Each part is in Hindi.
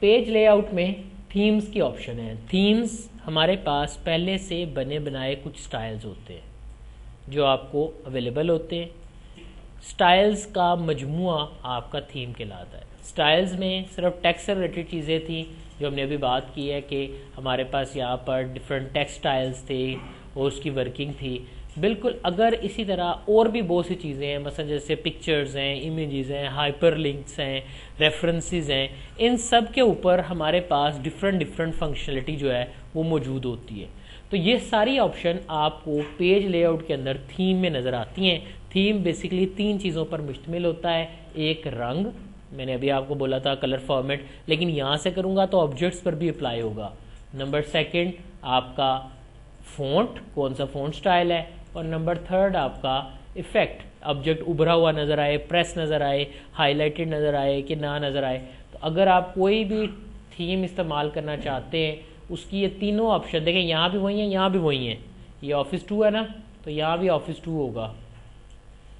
पेज लेआउट में थीम्स की ऑप्शन है। थीम्स हमारे पास पहले से बने बनाए कुछ स्टाइल्स होते हैं जो आपको अवेलेबल होते हैं। स्टाइल्स का मजमुआ आपका थीम कहलाता है। स्टाइल्स में सिर्फ टेक्स्ट से रिलेटेड चीज़ें थी जो हमने अभी बात की है कि हमारे पास यहाँ पर डिफरेंट टेक्स्ट स्टाइल्स थे और उसकी वर्किंग थी। बिल्कुल अगर इसी तरह और भी बहुत सी चीज़ें हैं, मसलन जैसे पिक्चर्स हैं, इमेजेस हैं, हाइपर लिंक्स हैं, रेफरेंसेस हैं, इन सब के ऊपर हमारे पास डिफरेंट फंक्शनलिटी जो है वो मौजूद होती है। तो ये सारी ऑप्शन आपको पेज लेआउट के अंदर थीम में नज़र आती हैं। थीम बेसिकली 3 चीज़ों पर मुश्तमिल होता है। एक रंग, मैंने अभी आपको बोला था कलर फॉर्मेट, लेकिन यहाँ से करूँगा तो ऑब्जेक्ट्स पर भी अप्लाई होगा। नंबर 2 आपका फ़ॉन्ट, कौन सा फ़ॉन्ट स्टाइल है, और नंबर 3 आपका इफ़ेक्ट, ऑब्जेक्ट उभरा हुआ नज़र आए, प्रेस नज़र आए, हाईलाइटेड नज़र आए कि ना नज़र आए। तो अगर आप कोई भी थीम इस्तेमाल करना चाहते हैं उसकी ये तीनों ऑप्शन देखें, यहाँ भी वही है, यहाँ भी वही है। ये ऑफिस 2 है ना, तो यहाँ भी ऑफिस 2 होगा,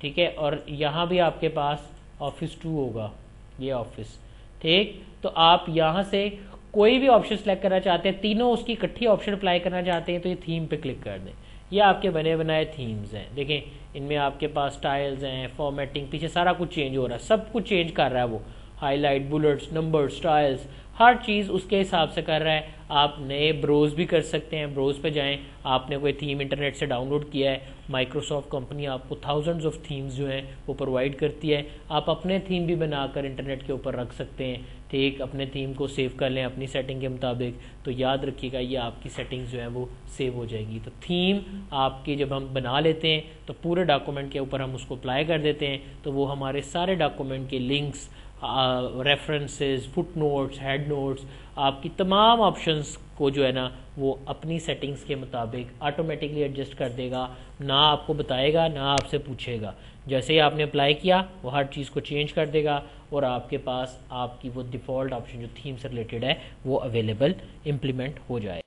ठीक है, और यहाँ भी आपके पास ऑफिस 2 होगा, ये ऑफिस, ठीक। तो आप यहाँ से कोई भी ऑप्शन सेलेक्ट करना चाहते हैं, तीनों उसकी इकट्ठी ऑप्शन अप्लाई करना चाहते हैं तो ये थीम पे क्लिक कर दें। ये आपके बने बनाए थीम्स हैं। देखें इनमें आपके पास स्टाइल्स हैं, फॉर्मेटिंग, पीछे सारा कुछ चेंज हो रहा है, सब कुछ चेंज कर रहा है वो, हाईलाइट, बुलेट्स, नंबर, स्टाइल्स, हर चीज़ उसके हिसाब से कर रहा है। आप नए ब्रोज भी कर सकते हैं, ब्रोज पे जाएं, आपने कोई थीम इंटरनेट से डाउनलोड किया है, माइक्रोसॉफ्ट कंपनी आपको थाउजेंड्स ऑफ थीम्स जो हैं वो प्रोवाइड करती है। आप अपने थीम भी बनाकर इंटरनेट के ऊपर रख सकते हैं, ठीक, अपने थीम को सेव कर लें अपनी सेटिंग के मुताबिक। तो याद रखिएगा ये आपकी सेटिंग्स जो है वो सेव हो जाएंगी। तो थीम आपकी जब हम बना लेते हैं तो पूरे डॉक्यूमेंट के ऊपर हम उसको अप्लाई कर देते हैं, तो वो हमारे सारे डॉक्यूमेंट के links, references, foot notes, head notes, आपकी तमाम ऑप्शंस को जो है ना वो अपनी सेटिंग्स के मुताबिक ऑटोमेटिकली एडजस्ट कर देगा। ना आपको बताएगा ना आपसे पूछेगा, जैसे ही आपने अप्लाई किया वो हर चीज़ को चेंज कर देगा और आपके पास आपकी वो डिफ़ॉल्ट ऑप्शन जो थीम से रिलेटेड है वो अवेलेबल इम्प्लीमेंट हो जाए।